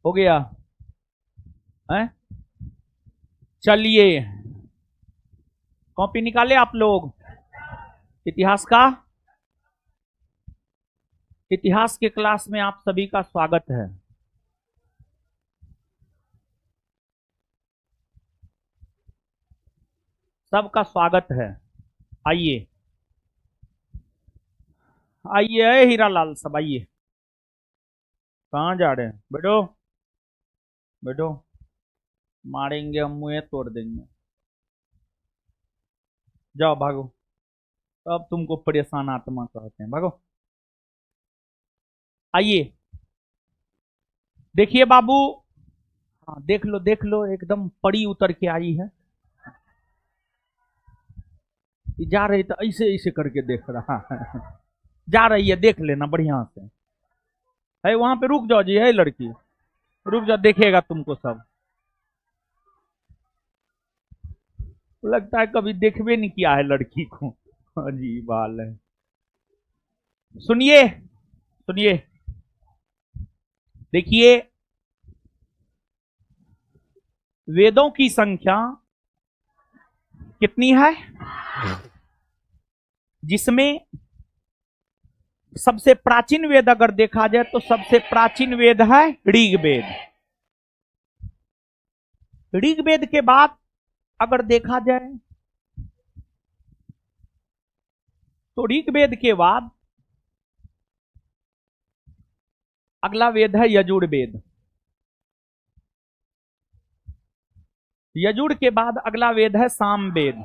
हो गया है? चलिए कॉपी निकाले आप लोग। इतिहास का, इतिहास के क्लास में आप सभी का स्वागत है। सबका स्वागत है। आइए आइए हीरालाल सब आइए। कहां जा रहे हैं? बैठो बैठो, मारेंगे हम, मुंह तोड़ देंगे। जाओ भागो, अब तुमको परेशान आत्मा कहते हैं, भागो। आइए देखिए बाबू, हाँ देख लो एकदम पड़ी उतर के आई है। जा रही तो ऐसे ऐसे करके देख रहा है। जा रही है, देख लेना बढ़िया से है। वहां पे रुक जाओ जी, है लड़की, रुक जाओ, देखेगा तुमको सब। लगता है कभी देखबे नहीं किया है लड़की को, अजीब हाल है। सुनिए सुनिए, देखिए वेदों की संख्या कितनी है, जिसमें सबसे प्राचीन वेद अगर देखा जाए तो सबसे प्राचीन वेद है ऋग्वेद। ऋग्वेद के बाद अगर देखा जाए तो ऋग्वेद के बाद अगला वेद है यजुर्वेद। यजुर के बाद अगला वेद है सामवेद।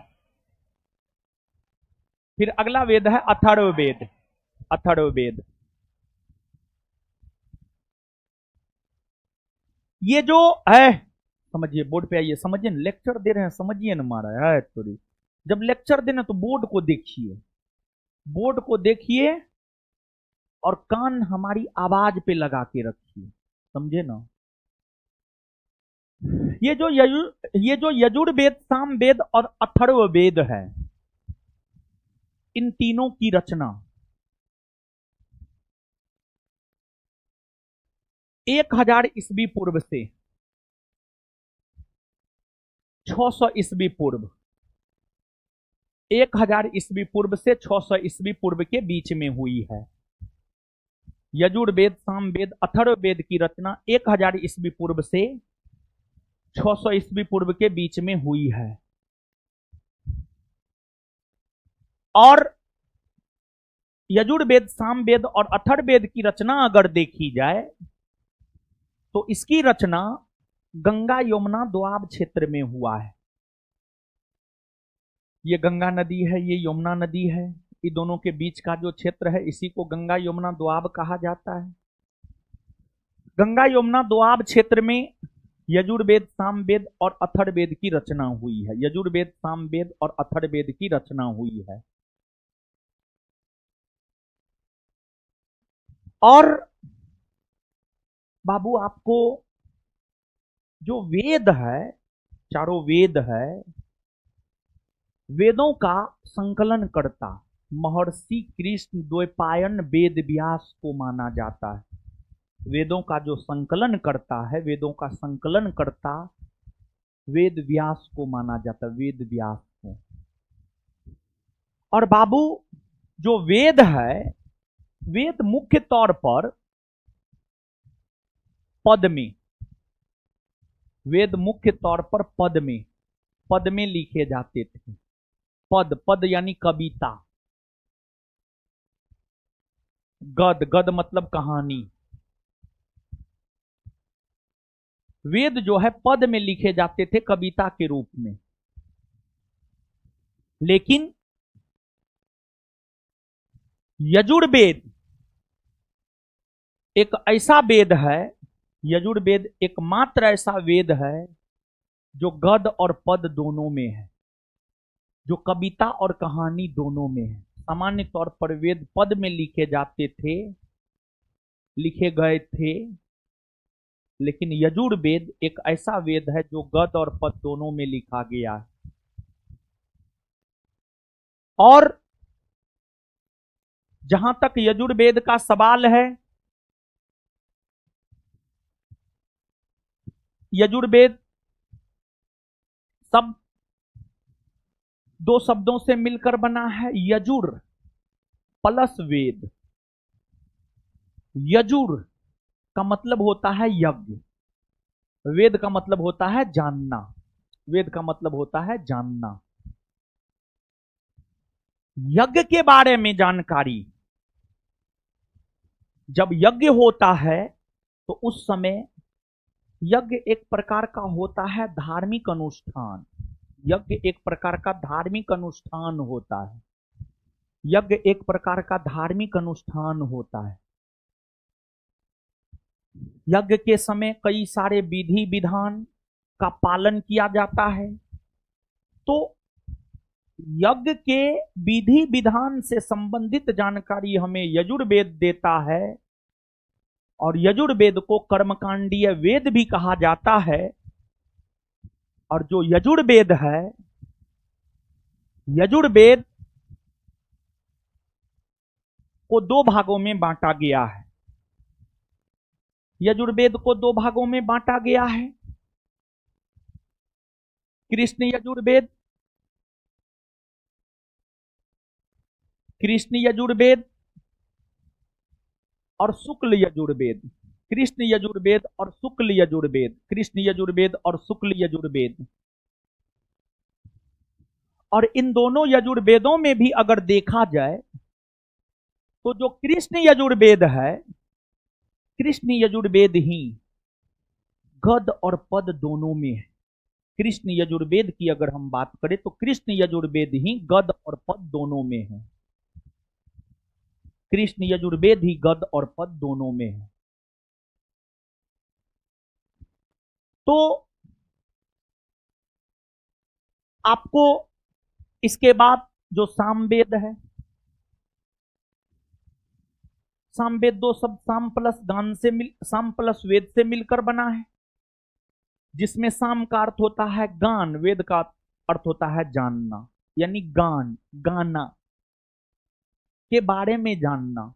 फिर अगला वेद है अथर्ववेद। अथर्ववेद ये जो है, समझिए बोर्ड पे आइए, समझिए ना, लेक्चर दे रहे हैं समझिए ना, मारा है थोड़ी। जब लेक्चर देना तो बोर्ड को देखिए, बोर्ड को देखिए और कान हमारी आवाज पे लगा के रखिए, समझे ना। ये जो यजुर्वेद, सामवेद और अथर्ववेद है, इन तीनों की रचना 1000 ईस्वी पूर्व से 600 ईस्वी पूर्व, 1000 ईस्वी पूर्व से 600 ईस्वी पूर्व के बीच में हुई है। यजुर्वेद, सामवेद, अथर्ववेद की रचना 1000 ईस्वी पूर्व से 600 ईस्वी पूर्व के बीच में हुई है। और यजुर्वेद, सामवेद और अथर्ववेद की रचना अगर देखी जाए तो इसकी रचना गंगा यमुना दोआब क्षेत्र में हुआ है। ये गंगा नदी है, ये यमुना नदी है, ये दोनों के बीच का जो क्षेत्र है इसी को गंगा यमुना दोआब कहा जाता है। गंगा यमुना दोआब क्षेत्र में यजुर्वेद, सामवेद और अथर्ववेद की रचना हुई है। यजुर्वेद, सामवेद और अथर्ववेद की रचना हुई है। और बाबू आपको जो वेद है, चारों वेद है, वेदों का संकलन करता महर्षि कृष्ण द्वैपायन वेद व्यास को माना जाता है। वेदों का जो संकलन करता है, वेदों का संकलन करता वेद व्यास को माना जाता है, वेद व्यास को। और बाबू जो वेद है, वेद मुख्य तौर पर पद में, वेद मुख्य तौर पर पद में लिखे जाते थे। पद, पद यानी कविता, गद, गद मतलब कहानी। वेद जो है पद में लिखे जाते थे कविता के रूप में। लेकिन यजुर्वेद एक ऐसा वेद है, यजुर्वेद एकमात्र ऐसा वेद है जो गद और पद दोनों में है, जो कविता और कहानी दोनों में है। सामान्य तौर पर वेद पद में लिखे जाते थे, लिखे गए थे, लेकिन यजुर्वेद एक ऐसा वेद है जो गद और पद दोनों में लिखा गया है। और जहां तक यजुर्वेद का सवाल है, यजुर्वेद सब दो शब्दों से मिलकर बना है, यजुर प्लस वेद। यजुर का मतलब होता है यज्ञ, वेद का मतलब होता है जानना, वेद का मतलब होता है जानना। यज्ञ के बारे में जानकारी, जब यज्ञ होता है तो उस समय यज्ञ एक प्रकार का होता है धार्मिक अनुष्ठान। यज्ञ एक प्रकार का धार्मिक अनुष्ठान होता है, यज्ञ एक प्रकार का धार्मिक अनुष्ठान होता है। यज्ञ के समय कई सारे विधि विधान का पालन किया जाता है। तो यज्ञ के विधि विधान से संबंधित जानकारी हमें यजुर्वेद देता है, और यजुर्वेद को कर्मकांडीय वेद भी कहा जाता है। और जो यजुर्वेद है, यजुर्वेद को दो भागों में बांटा गया है। यजुर्वेद को दो भागों में बांटा गया है, कृष्ण यजुर्वेद, कृष्ण यजुर्वेद और शुक्ल यजुर्वेद। कृष्ण यजुर्वेद और शुक्ल यजुर्वेद, कृष्ण यजुर्वेद और शुक्ल यजुर्वेद। और इन दोनों यजुर्वेदों में भी अगर देखा जाए तो जो कृष्ण यजुर्वेद है, कृष्ण यजुर्वेद ही गद और पद दोनों में है। कृष्ण यजुर्वेद की अगर हम बात करें तो कृष्ण यजुर्वेद ही गद और पद दोनों में है। कृष्ण यजुर्वेद ही गद और पद दोनों में है। तो आपको इसके बाद जो सामवेद है, सामवेद दो शब्द साम प्लस गान से साम प्लस वेद से मिलकर बना है, जिसमें साम का अर्थ होता है गान, वेद का अर्थ होता है जानना, यानी गान, गाना के बारे में जानना।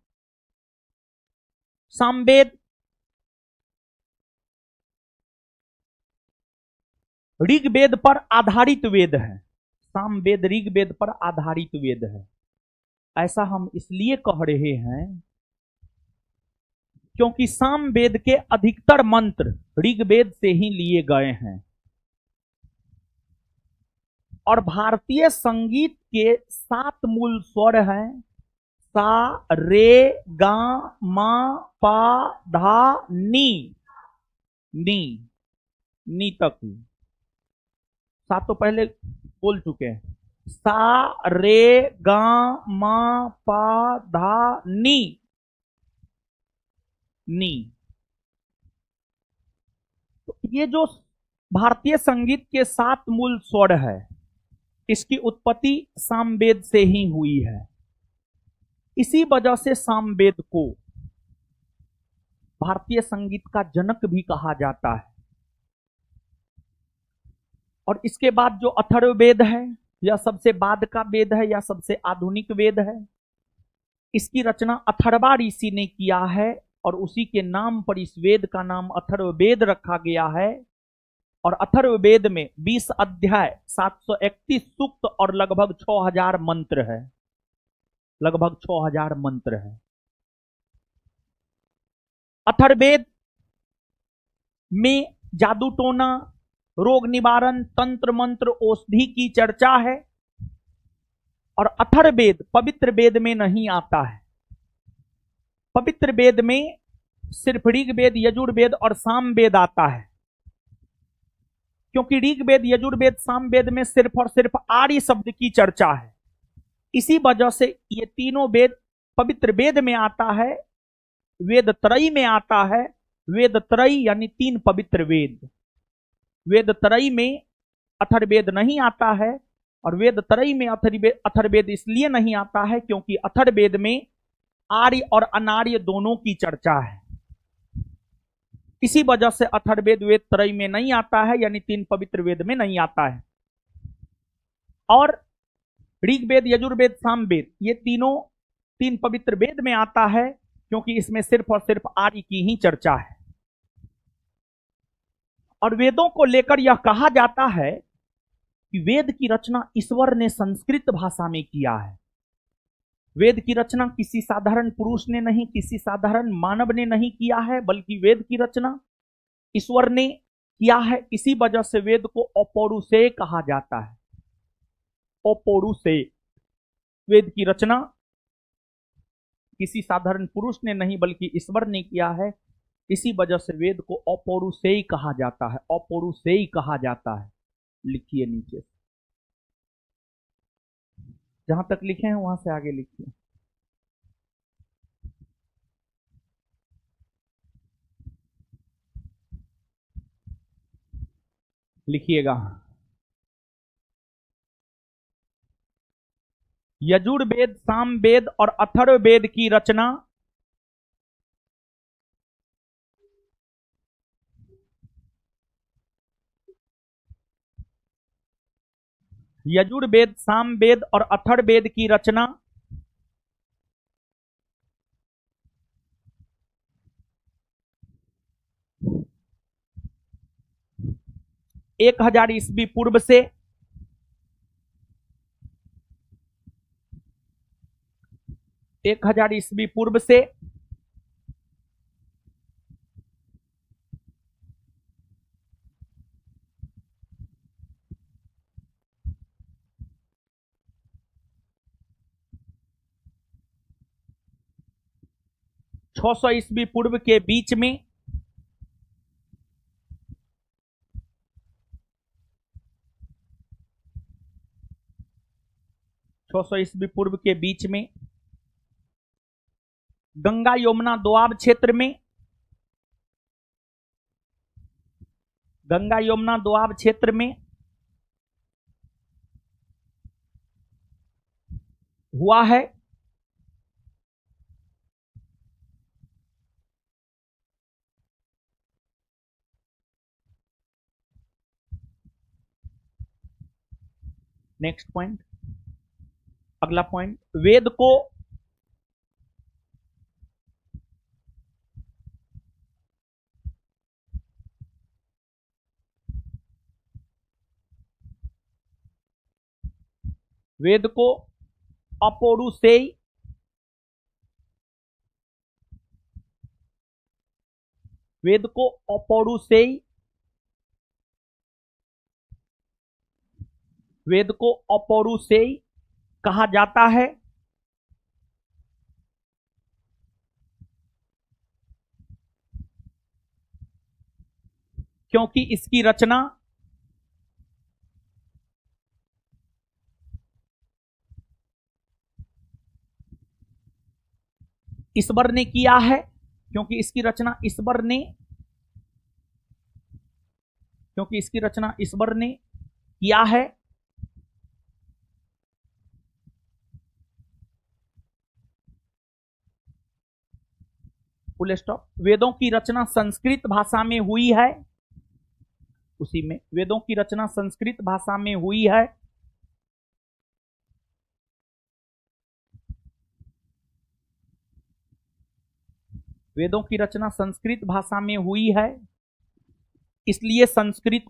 सामवेद ऋग्वेद पर आधारित वेद है। सामवेद ऋग्वेद पर आधारित वेद है। ऐसा हम इसलिए कह रहे हैं क्योंकि सामवेद के अधिकतर मंत्र ऋग्वेद से ही लिए गए हैं। और भारतीय संगीत के 7 मूल स्वर हैं, सा रे गा मा पा धा नी, नी नी तक। सात तो पहले बोल चुके हैं, सा रे गा मा पा धा नी, नी। तो ये जो भारतीय संगीत के 7 मूल स्वर है, इसकी उत्पत्ति सामवेद से ही हुई है। इसी वजह से सामवेद को भारतीय संगीत का जनक भी कहा जाता है। और इसके बाद जो अथर्ववेद है, यह सबसे बाद का वेद है, यह सबसे आधुनिक वेद है। इसकी रचना अथर्वा ऋषि ने किया है और उसी के नाम पर इस वेद का नाम अथर्ववेद रखा गया है। और अथर्ववेद में 20 अध्याय, 731 सूक्त और लगभग 6000 मंत्र है, लगभग 6000 मंत्र है। अथर्ववेद में जादू टोना, रोग निवारण, तंत्र मंत्र, औषधि की चर्चा है। और अथर्ववेद पवित्र वेद में नहीं आता है। पवित्र वेद में सिर्फ ऋग्वेद, यजुर्वेद और सामवेद आता है, क्योंकि ऋग्वेद, यजुर्वेद, सामवेद में सिर्फ और सिर्फ आर्य शब्द की चर्चा है। इसी वजह से ये तीनों वेद पवित्र वेद में आता है, वेद त्रयी में आता है। वेद त्रयी यानी 3 पवित्र वेद। वेद त्रयी में अथर्ववेद नहीं आता है, और वेद त्रयी में अथर्ववेद इसलिए नहीं आता है क्योंकि अथर्ववेद में आर्य और अनार्य दोनों की चर्चा है। इसी वजह से अथर्ववेद वेद त्रयी में नहीं आता है, यानी 3 पवित्र वेद में नहीं आता है। और ऋग्वेद, यजुर्वेद, सामवेद ये तीनों 3 पवित्र वेद में आता है, क्योंकि इसमें सिर्फ और सिर्फ आर्य की ही चर्चा है। और वेदों को लेकर यह कहा जाता है कि वेद की रचना ईश्वर ने संस्कृत भाषा में किया है। वेद की रचना किसी साधारण पुरुष ने नहीं, किसी साधारण मानव ने नहीं किया है, बल्कि वेद की रचना ईश्वर ने किया है। इसी वजह से वेद को अपौरुषेय कहा जाता है। अपौरुषेय, वेद की रचना किसी साधारण पुरुष ने नहीं बल्कि ईश्वर ने किया है। इसी वजह से वेद को अपौरुषेय कहा जाता है, अपौरुषेय कहा जाता है। लिखिए नीचे, जहां तक लिखे हैं वहां से आगे लिखिए। लिखिएगा, यजुर्वेद, सामवेद और अथर्ववेद की रचना यजुर्वेद, सामवेद और अथर्ववेद की रचना 1000 ईस्वी पूर्व से 1000 ईस्वी पूर्व से 600 ईस्वी पूर्व के बीच में 600 ईस्वी पूर्व के बीच में गंगा यमुना दोआब क्षेत्र में, गंगा यमुना दोआब क्षेत्र में हुआ है। नेक्स्ट पॉइंट, अगला पॉइंट, वेद को वेद को अपौरुषेय वेद को अपौरुषेय वेद को अपौरुषेय कहा जाता है, क्योंकि इसकी रचना ईश्वर ने किया है। क्योंकि इसकी रचना ईश्वर ने किया है। Full stop. वेदों की रचना संस्कृत भाषा में हुई है, उसी में वेदों की रचना संस्कृत भाषा में हुई है। वेदों की रचना संस्कृत भाषा में हुई है, इसलिए संस्कृत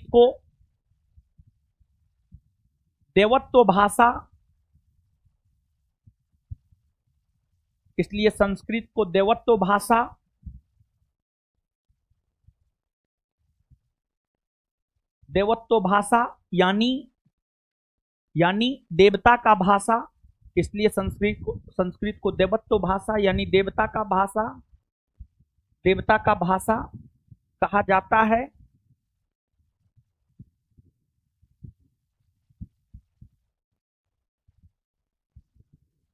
को देवत्व भाषा इसलिए संस्कृत को देवत्व भाषा यानी देवता का भाषा, इसलिए संस्कृत को देवत्व भाषा यानी देवता का भाषा कहा जाता है।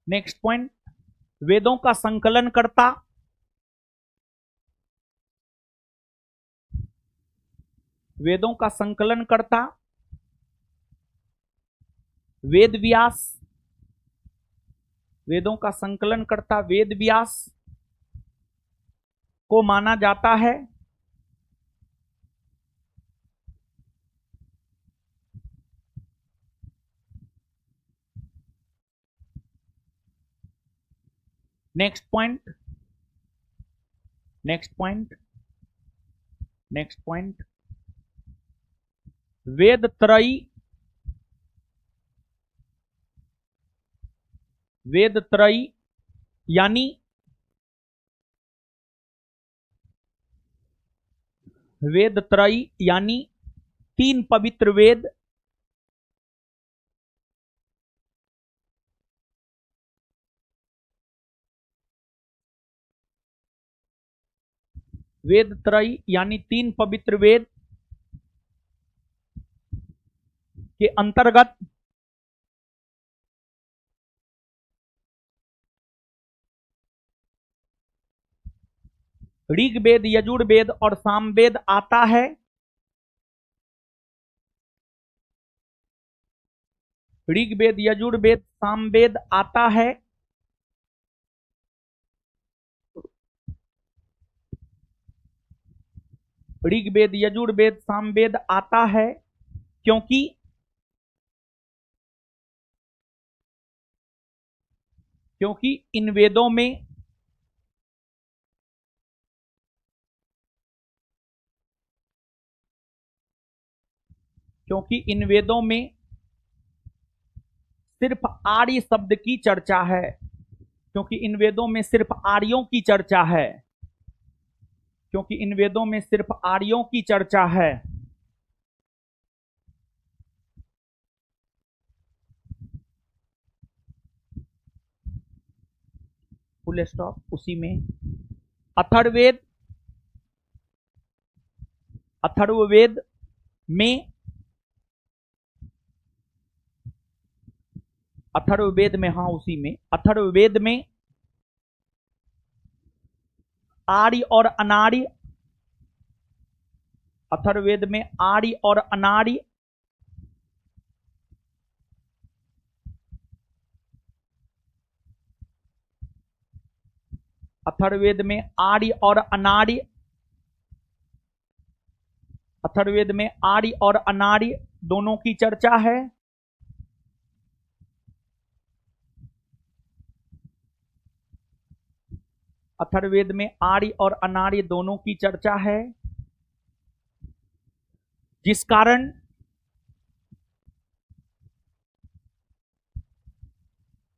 नेक्स्ट पॉइंट, वेदों का संकलन करता वेद व्यास वेदों का संकलन करता वेद व्यास को माना जाता है। नेक्स्ट पॉइंट, नेक्स्ट पॉइंट, वेद त्रयी, वेद त्रयी यानी वेद त्रयी यानी तीन पवित्र वेद, वेद त्रयी यानी तीन पवित्र वेद के अंतर्गत ऋग्वेद, यजुर्वेद और सामवेद आता है। ऋग्वेद, यजुर्वेद, सामवेद आता है। ऋग्वेद, यजुर्वेद, सामवेद आता है क्योंकि इन वेदों में सिर्फ आर्य शब्द की चर्चा है, क्योंकि इन वेदों में सिर्फ आर्यों की चर्चा है, क्योंकि इन वेदों में सिर्फ आर्यों की चर्चा है। Full stop. उसी में अथर्ववेद, अथर्ववेद में उसी में अथर्ववेद में आर्य और अनार्य, अथर्ववेद में आर्य और अनार्य, अथर्ववेद में आर्य और अनार्य, अथर्ववेद में आर्य और अनार्य दोनों की चर्चा है। अथर्ववेद में आर्य और अनार्य दोनों की चर्चा है, जिस कारण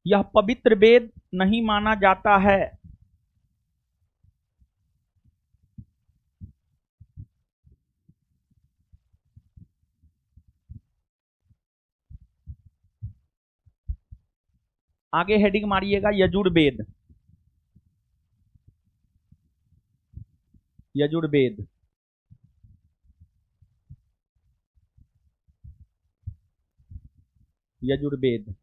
यह पवित्र वेद नहीं माना जाता है। आगे हेडिंग मारिएगा यजुर्वेद, यजुर्वेद। यजुर्वेद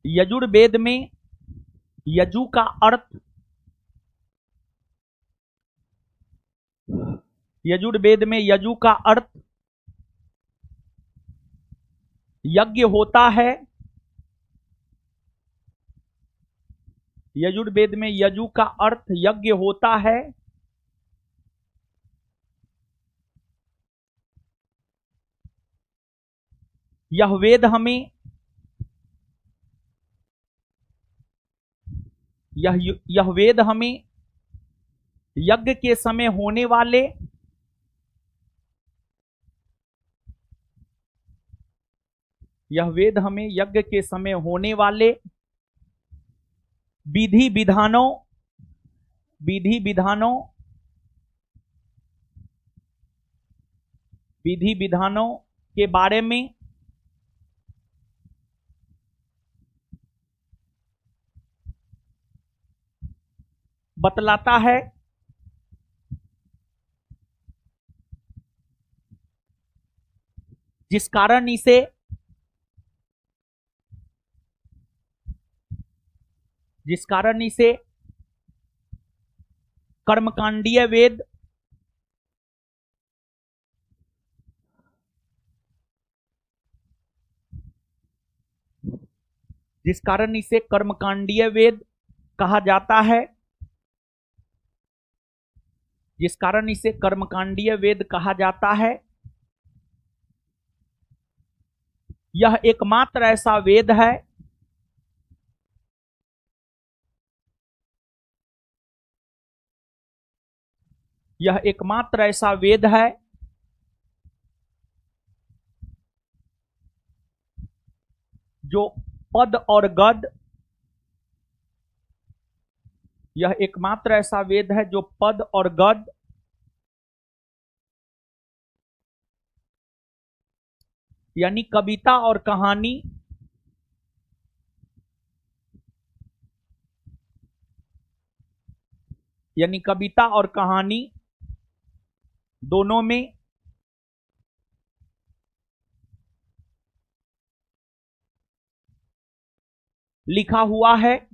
यजुर्वेद में यजु का अर्थ, यजुर्वेद में यजु का अर्थ यज्ञ होता है। यजुर्वेद में यजु का अर्थ यज्ञ होता है। यह वेद हमें यह वेद हमें यज्ञ के समय होने वाले यह वेद हमें यज्ञ के समय होने वाले विधि विधानों के बारे में बतलाता है। जिस कारण इसे कर्मकांडीय वेद, जिस कारण इसे कर्मकांडीय वेद कहा जाता है, जिस कारण इसे कर्मकांडीय वेद कहा जाता है। यह एकमात्र ऐसा वेद है यह एकमात्र ऐसा वेद है जो पद और गद यह एकमात्र ऐसा वेद है जो पद और गद यानी कविता और कहानी दोनों में लिखा हुआ है।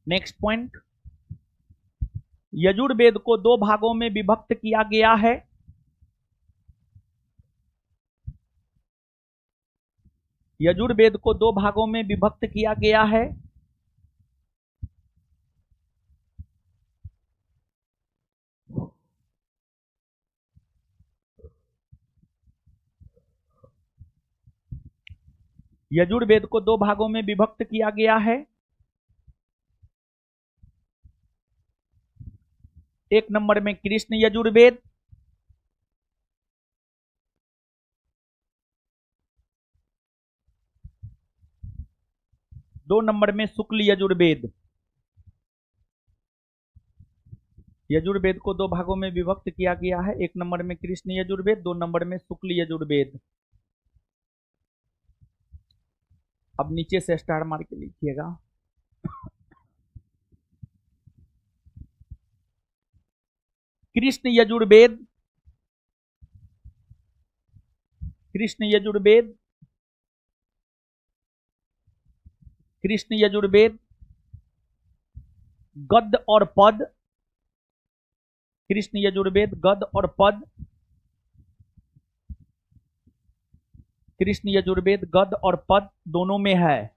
नेक्स्ट पॉइंट, यजुर्वेद को दो भागों में विभक्त किया गया है। यजुर्वेद को दो भागों में विभक्त किया गया है। यजुर्वेद को दो भागों में विभक्त किया गया है। एक नंबर में कृष्ण यजुर्वेद, दो नंबर में शुक्ल यजुर्वेद। यजुर्वेद को दो भागों में विभक्त किया गया है। एक नंबर में कृष्ण यजुर्वेद, दो नंबर में शुक्ल यजुर्वेद। अब नीचे से स्टार मार के लिखिएगा। कृष्ण यजुर्वेद, कृष्ण यजुर्वेद, कृष्ण यजुर्वेद गद्य और पद, कृष्ण यजुर्वेद गद्य और पद, कृष्ण यजुर्वेद गद्य और पद दोनों में है।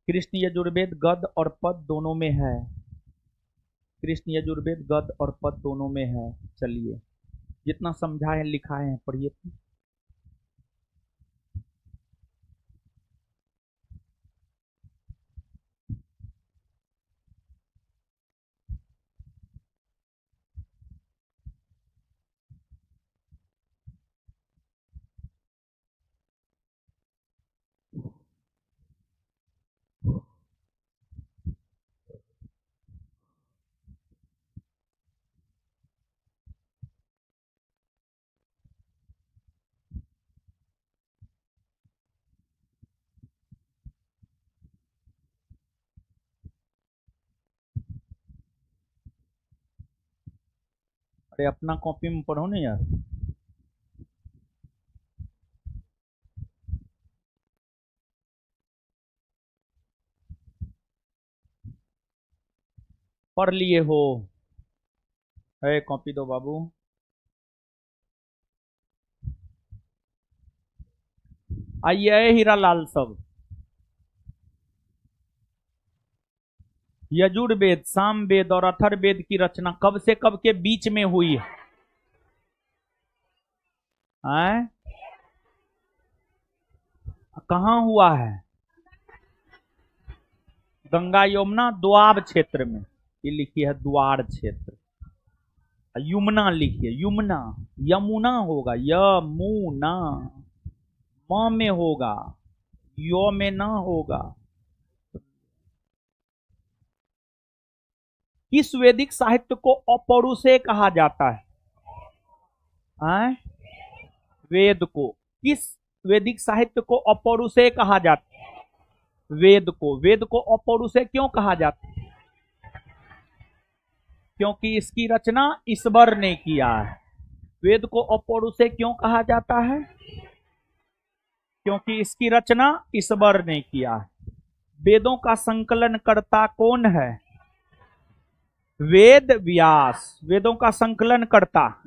कृष्ण यजुर्वेद गद्य और पद दोनों में है। कृष्ण यजुर्वेद गद्य और पद दोनों में है। चलिए, जितना समझा है लिखा है पढ़िए। अरे अपना कॉपी में पढ़ो ना यार। पढ़ लिए हो? है कॉपी दो बाबू। आइए हीरालाल सब। यजुर्वेद, सामवेद और अथर्ववेद की रचना कब से कब के बीच में हुई है? कहां हुआ है? गंगा यमुना द्वाब क्षेत्र में। ये लिखी है द्वार क्षेत्र। यमुना लिखिए, यमुना, यमुना होगा, यमुना। म में होगा, यो में ना होगा। किस वैदिक साहित्य को अपौरुषेय कहा जाता है? वेद को। किस वैदिक साहित्य को अपौरुषेय कहा जाता है? वेद को। वेद को अपौरुषेय क्यों कहा जाता है? क्योंकि इसकी रचना ईश्वर ने किया है। वेद को अपौरुषेय क्यों कहा जाता है? क्योंकि इसकी रचना ईश्वर ने किया है। वेदों का संकलन करता कौन है? वेद व्यास। वेदों का संकलन करता।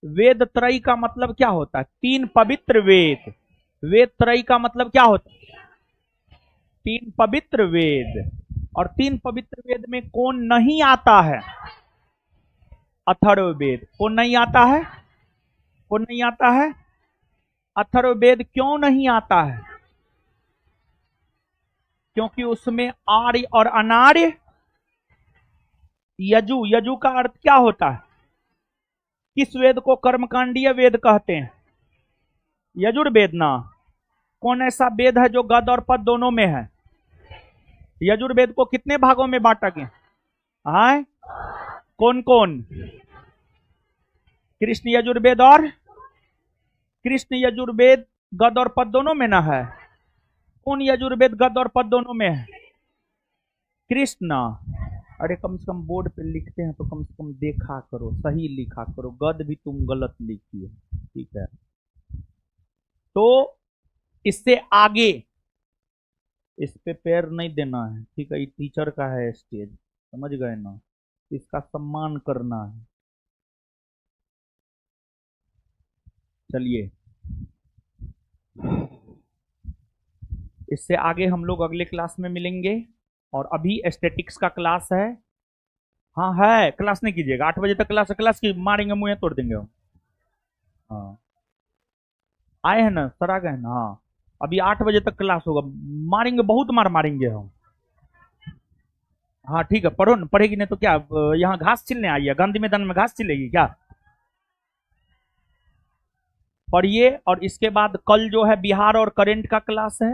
वेद त्रयी का मतलब क्या होता है? तीन पवित्र वेद। वेद त्रयी का मतलब क्या होता है? तीन पवित्र वेद। और 3 पवित्र वेद में कौन नहीं आता है? अथर्ववेद। कौन नहीं आता है? कौन नहीं आता है? अथर्ववेद। क्यों नहीं आता है? क्योंकि उसमें आर्य और अनार्य, यजु, यजु का अर्थ क्या होता है? किस वेद को कर्मकांडीय वेद कहते हैं? यजुर्वेद ना। कौन ऐसा वेद है जो गद और पद दोनों में है? यजुर्वेद को कितने भागों में बांटा गया? हाँ, कौन कौन? कृष्ण यजुर्वेद और कृष्ण यजुर्वेद गद और पद दोनों में ना है? कौन यजुर्वेद गद और पद दोनों में है? कृष्ण। अरे कम से कम बोर्ड पे लिखते हैं तो कम से कम देखा करो, सही लिखा करो। गद भी तुम गलत लिखी है, ठीक है? तो इससे आगे इस पे पैर नहीं देना है, ठीक है? ये टीचर का है स्टेज, समझ गए ना? इसका सम्मान करना है। चलिए, इससे आगे हम लोग अगले क्लास में मिलेंगे। और अभी एस्थेटिक्स का क्लास है। हाँ है, क्लास नहीं कीजिएगा, 8 बजे तक क्लास है। क्लास की मारेंगे, मुंह तोड़ देंगे हम। हाँ, आए हैं ना सर? आ गए ना? हाँ, अभी 8 बजे तक क्लास होगा। मारेंगे, बहुत मार मारेंगे हम। हाँ ठीक है, पढ़ो ना। पढ़ेगी नहीं तो क्या? यहाँ घास छिलने आई है? गांधी मैदान में घास छिलेगी क्या? पढ़िए। और इसके बाद कल जो है बिहार और करंट का क्लास है,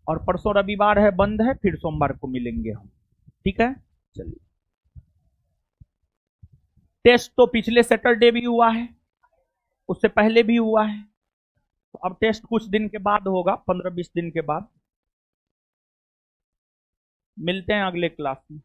और परसों रविवार है, बंद है। फिर सोमवार को मिलेंगे हम, ठीक है? चलिए, टेस्ट तो पिछले सैटरडे भी हुआ है, उससे पहले भी हुआ है। तो अब टेस्ट कुछ दिन के बाद होगा, 15-20 दिन के बाद। मिलते हैं अगले क्लास में।